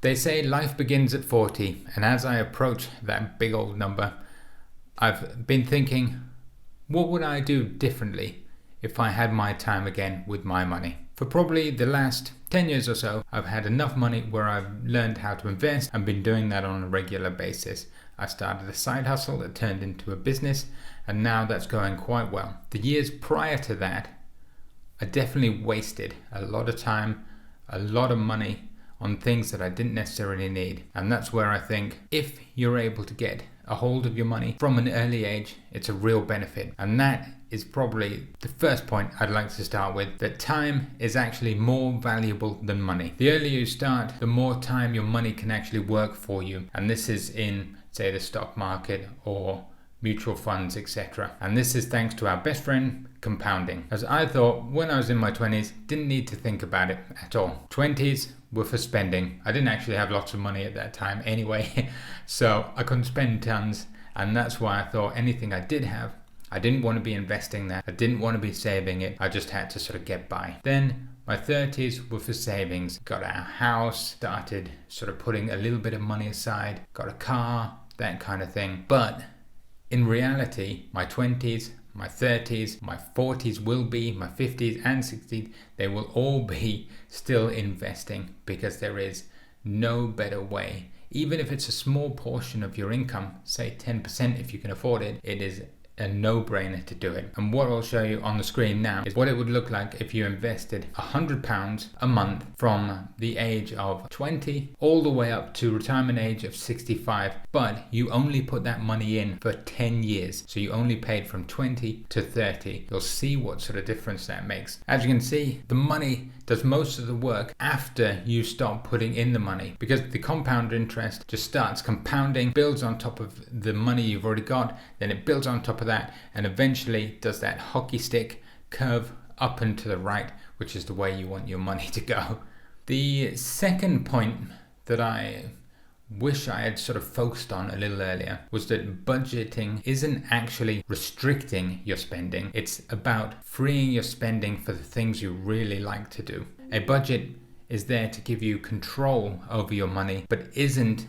They say life begins at 40, and as I approach that big old number, I've been thinking, what would I do differently if I had my time again with my money? For probably the last 10 years or so, I've had enough money where I've learned how to invest and been doing that on a regular basis. I started a side hustle that turned into a business, and now that's going quite well. The years prior to that, I definitely wasted a lot of time, a lot of money on things that I didn't necessarily need. And that's where I think if you're able to get a hold of your money from an early age, it's a real benefit. And that is probably the first point I'd like to start with, that time is actually more valuable than money. The earlier you start, the more time your money can actually work for you. And this is in, say, the stock market or mutual funds, etc. And this is thanks to our best friend, compounding. As I thought when I was in my 20s, didn't need to think about it at all. 20s were for spending. I didn't actually have lots of money at that time anyway, so I couldn't spend tons, and that's why I thought anything I did have, I didn't want to be investing that. I didn't want to be saving it. I just had to sort of get by. Then my 30s were for savings. Got our house, started sort of putting a little bit of money aside, got a car, that kind of thing. But in reality, my 20s, my 30s, my 40s will be, my 50s and 60s, they will all be still investing, because there is no better way. Even if it's a small portion of your income, say 10% if you can afford it, it is a no-brainer to do it. And what I'll show you on the screen now is what it would look like if you invested £100 a month from the age of 20 all the way up to retirement age of 65, but you only put that money in for 10 years. So you only paid from 20 to 30. You'll see what sort of difference that makes. As you can see, the money does most of the work after you stop putting in the money, because the compound interest just starts compounding, builds on top of the money you've already got, then it builds on top of that, and eventually does that hockey stick curve up and to the right, which is the way you want your money to go. The second point that I wish I had sort of focused on a little earlier was that budgeting isn't actually restricting your spending. It's about freeing your spending for the things you really like to do. A budget is there to give you control over your money, but isn't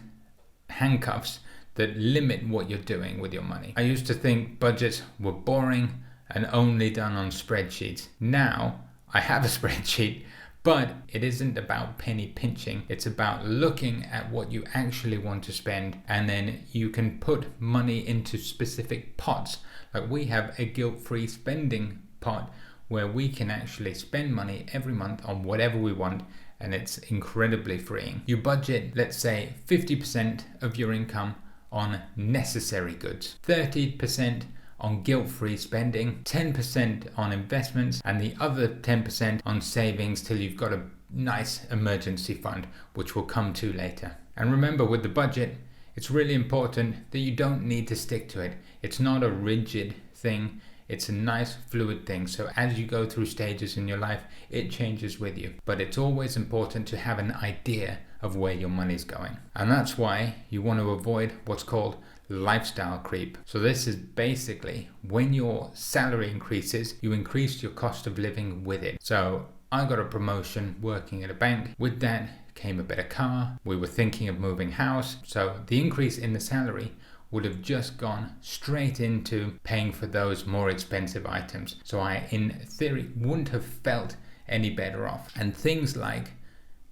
handcuffs that limit what you're doing with your money. I used to think budgets were boring and only done on spreadsheets. Now I have a spreadsheet, but it isn't about penny pinching. It's about looking at what you actually want to spend, and then you can put money into specific pots. Like we have a guilt-free spending pot where we can actually spend money every month on whatever we want, and it's incredibly freeing. You budget, let's say, 50% of your income on necessary goods, 30% on guilt-free spending, 10% on investments, and the other 10% on savings till you've got a nice emergency fund, which we'll come to later. And remember, with the budget, it's really important that you don't need to stick to it. It's not a rigid thing. It's a nice fluid thing. So as you go through stages in your life, it changes with you. But it's always important to have an idea of where your money's going. And that's why you want to avoid what's called lifestyle creep. So this is basically when your salary increases, you increase your cost of living with it. So I got a promotion working at a bank. With that came a better car. We were thinking of moving house. So the increase in the salary would have just gone straight into paying for those more expensive items. So I, in theory, wouldn't have felt any better off. And things like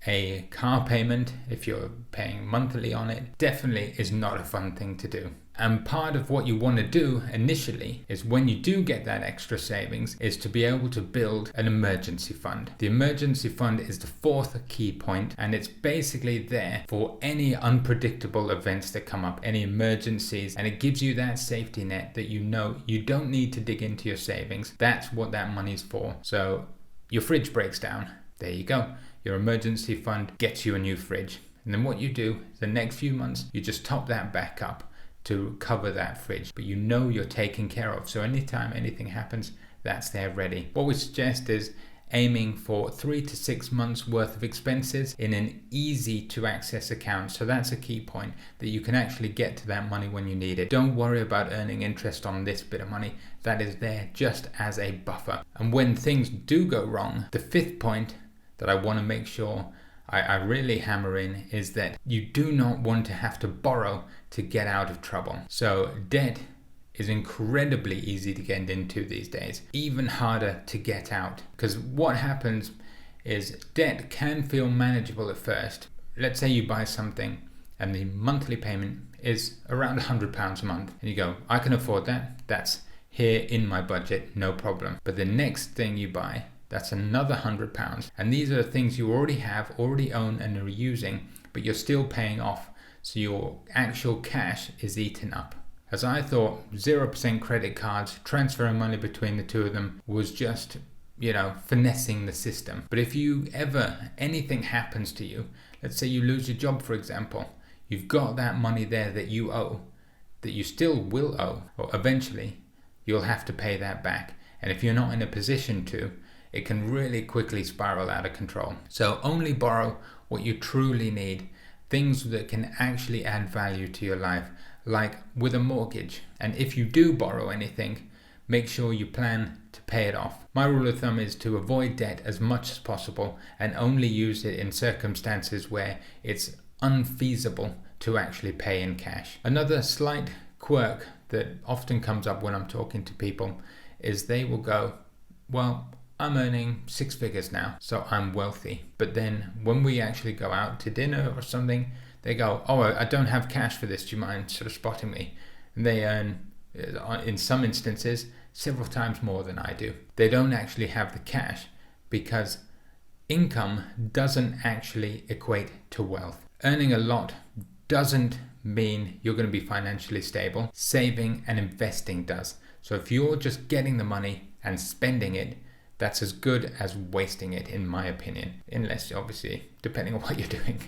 a car payment, if you're paying monthly on it, definitely is not a fun thing to do. And part of what you want to do initially is, when you do get that extra savings, is to be able to build an emergency fund. The emergency fund is the fourth key point, and it's basically there for any unpredictable events that come up, any emergencies, and it gives you that safety net that you know you don't need to dig into your savings. That's what that money's for. So your fridge breaks down, there you go. Your emergency fund gets you a new fridge. And then what you do, the next few months, you just top that back up to cover that fridge. But you know you're taken care of. So anytime anything happens, that's there ready. What we suggest is aiming for 3 to 6 months worth of expenses in an easy to access account. So that's a key point, that you can actually get to that money when you need it. Don't worry about earning interest on this bit of money. That is there just as a buffer. And when things do go wrong, the fifth point that I want to make sure I really hammer in is that you do not want to have to borrow to get out of trouble. So debt is incredibly easy to get into these days, even harder to get out. Because what happens is debt can feel manageable at first. Let's say you buy something and the monthly payment is around £100 a month, and you go, I can afford that, that's here in my budget, no problem. But the next thing you buy, that's another £100, and these are the things you already have, already own and are using, but you're still paying off, so your actual cash is eaten up. As I thought, 0% credit cards, transferring money between the two of them was just, finessing the system. But if anything happens to you, let's say you lose your job, for example, you've got that money there that you owe, that you still will owe, or eventually you'll have to pay that back. And if you're not in a position to, it can really quickly spiral out of control. So only borrow what you truly need, things that can actually add value to your life, like with a mortgage. And if you do borrow anything, make sure you plan to pay it off. My rule of thumb is to avoid debt as much as possible and only use it in circumstances where it's unfeasible to actually pay in cash. Another slight quirk that often comes up when I'm talking to people is they will go, well, I'm earning 6 figures now, so I'm wealthy. But then when we actually go out to dinner or something, they go, oh, I don't have cash for this, do you mind sort of spotting me? And they earn, in some instances, several times more than I do. They don't actually have the cash because income doesn't actually equate to wealth. Earning a lot doesn't mean you're going to be financially stable. Saving and investing does. So if you're just getting the money and spending it, that's as good as wasting it, in my opinion. Unless, obviously, depending on what you're doing.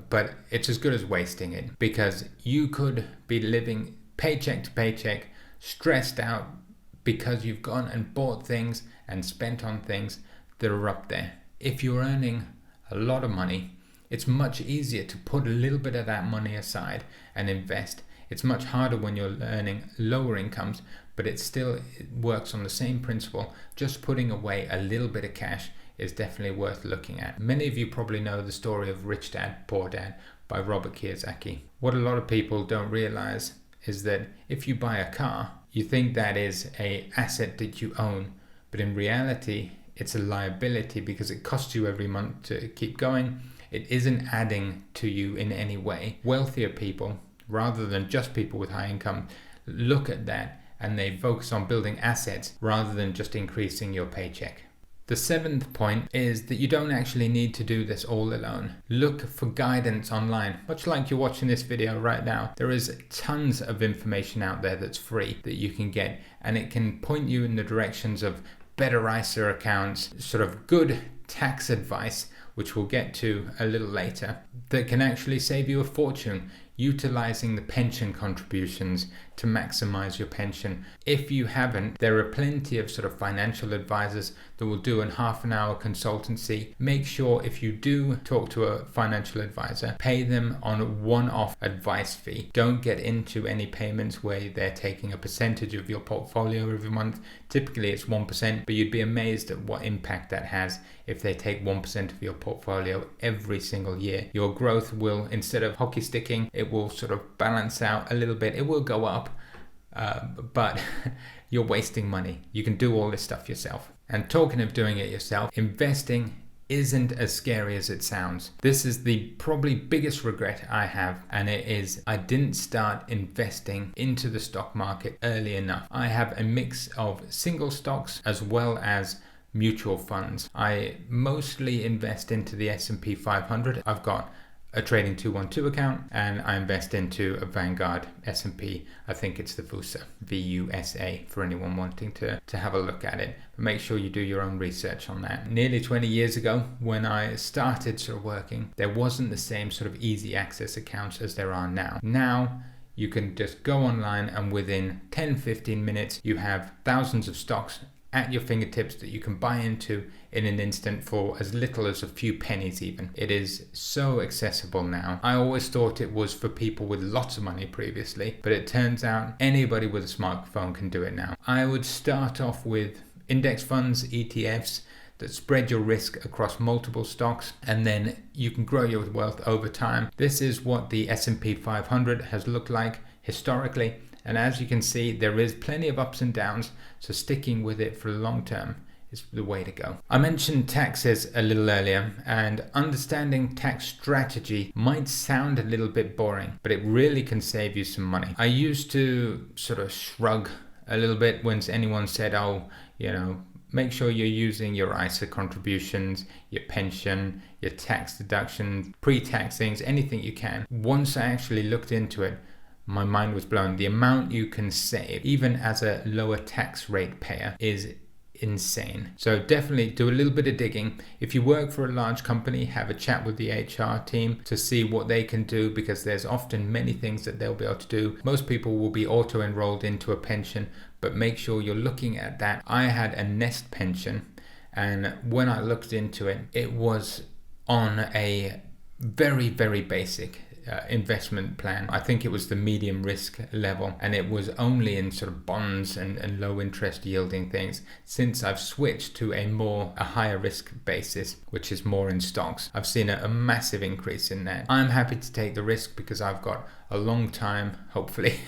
But it's as good as wasting it, because you could be living paycheck to paycheck, stressed out because you've gone and bought things and spent on things that are up there. If you're earning a lot of money, it's much easier to put a little bit of that money aside and invest. It's much harder when you're earning lower incomes, but it works on the same principle. Just putting away a little bit of cash is definitely worth looking at. Many of you probably know the story of Rich Dad, Poor Dad by Robert Kiyosaki. What a lot of people don't realize is that if you buy a car, you think that is an asset that you own, but in reality, it's a liability because it costs you every month to keep going. It isn't adding to you in any way. Wealthier people, rather than just people with high income, look at that and they focus on building assets rather than just increasing your paycheck. The 7th point is that you don't actually need to do this all alone. Look for guidance online. Much like you're watching this video right now, there is tons of information out there that's free that you can get, and it can point you in the directions of better ISA accounts, sort of good tax advice, which we'll get to a little later, that can actually save you a fortune, utilizing the pension contributions to maximize your pension. If you haven't, there are plenty of sort of financial advisors that will do a half-an-hour consultancy. Make sure if you do talk to a financial advisor, pay them on a one-off advice fee. Don't get into any payments where they're taking a percentage of your portfolio every month. Typically it's 1%, but you'd be amazed at what impact that has if they take 1% of your portfolio every single year. Your growth will, instead of hockey sticking, it will sort of balance out a little bit. It will go up, but you're wasting money. You can do all this stuff yourself. And talking of doing it yourself, investing isn't as scary as it sounds. This is the probably biggest regret I have, and it is I didn't start investing into the stock market early enough. I have a mix of single stocks as well as mutual funds. I mostly invest into the S&P 500. I've got a Trading 212 account, and I invest into a Vanguard S&P. I think it's the VUSA, VUSA, for anyone wanting to have a look at it. But make sure you do your own research on that. Nearly 20 years ago, when I started sort of working, there wasn't the same sort of easy access accounts as there are now. Now, you can just go online and within 10-15 minutes, you have thousands of stocks at your fingertips that you can buy into in an instant for as little as a few pennies even. It is so accessible now. I always thought it was for people with lots of money previously, but it turns out anybody with a smartphone can do it now. I would start off with index funds, ETFs. that spread your risk across multiple stocks, and then you can grow your wealth over time. This is what the S&P 500 has looked like historically, and as you can see, there is plenty of ups and downs, so sticking with it for the long term is the way to go. I mentioned taxes a little earlier, and understanding tax strategy might sound a little bit boring, but it really can save you some money. I used to sort of shrug a little bit when anyone said, oh, make sure you're using your ISA contributions, your pension, your tax deductions, pre-tax things, anything you can. Once I actually looked into it, my mind was blown. The amount you can save, even as a lower tax rate payer, is insane. So definitely do a little bit of digging. If you work for a large company, have a chat with the HR team to see what they can do, because there's often many things that they'll be able to do. Most people will be auto-enrolled into a pension, but make sure you're looking at that. I had a nest pension, and when I looked into it, it was on a very, very basic investment plan. I think it was the medium risk level, and it was only in sort of bonds and low interest yielding things. Since I've switched to a higher risk basis, which is more in stocks, I've seen a massive increase in that. I'm happy to take the risk because I've got a long time, hopefully,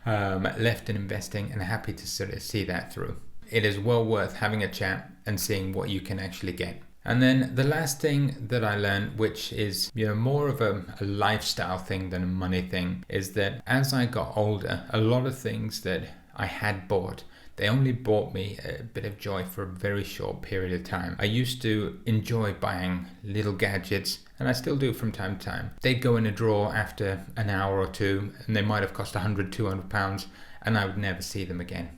left in investing, and happy to sort of see that through. It is well worth having a chat and seeing what you can actually get. And then the last thing that I learned, which is more of a lifestyle thing than a money thing, is that as I got older, a lot of things that I had bought, they only brought me a bit of joy for a very short period of time. I used to enjoy buying little gadgets, and I still do from time to time. They'd go in a drawer after an hour or two, and they might have cost £100, £200, and I would never see them again.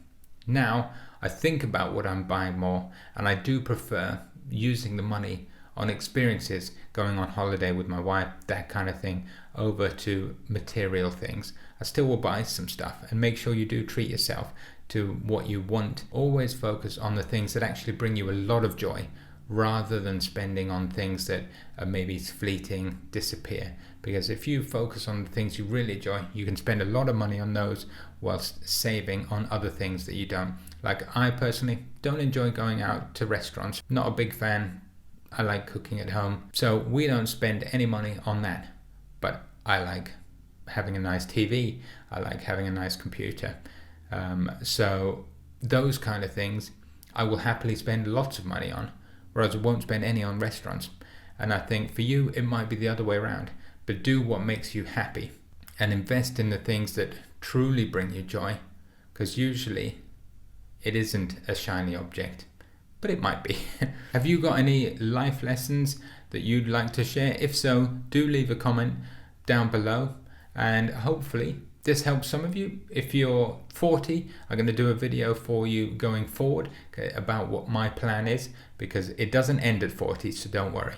Now I think about what I'm buying more, and I do prefer using the money on experiences, going on holiday with my wife, that kind of thing, over to material things. I still will buy some stuff, and make sure you do treat yourself to what you want. Always focus on the things that actually bring you a lot of joy, rather than spending on things that are maybe fleeting, disappear. Because if you focus on the things you really enjoy, you can spend a lot of money on those whilst saving on other things that you don't. Like, I personally don't enjoy going out to restaurants. Not a big fan. I like cooking at home. So we don't spend any money on that. But I like having a nice TV. I like having a nice computer. So those kind of things I will happily spend lots of money on, whereas I won't spend any on restaurants. And I think for you, it might be the other way around. But do what makes you happy and invest in the things that truly bring you joy, because usually it isn't a shiny object, but it might be. Have you got any life lessons that you'd like to share? If so, do leave a comment down below, and hopefully this helps some of you. If you're 40, I'm going to do a video for you going forward about what my plan is, because it doesn't end at 40, so don't worry.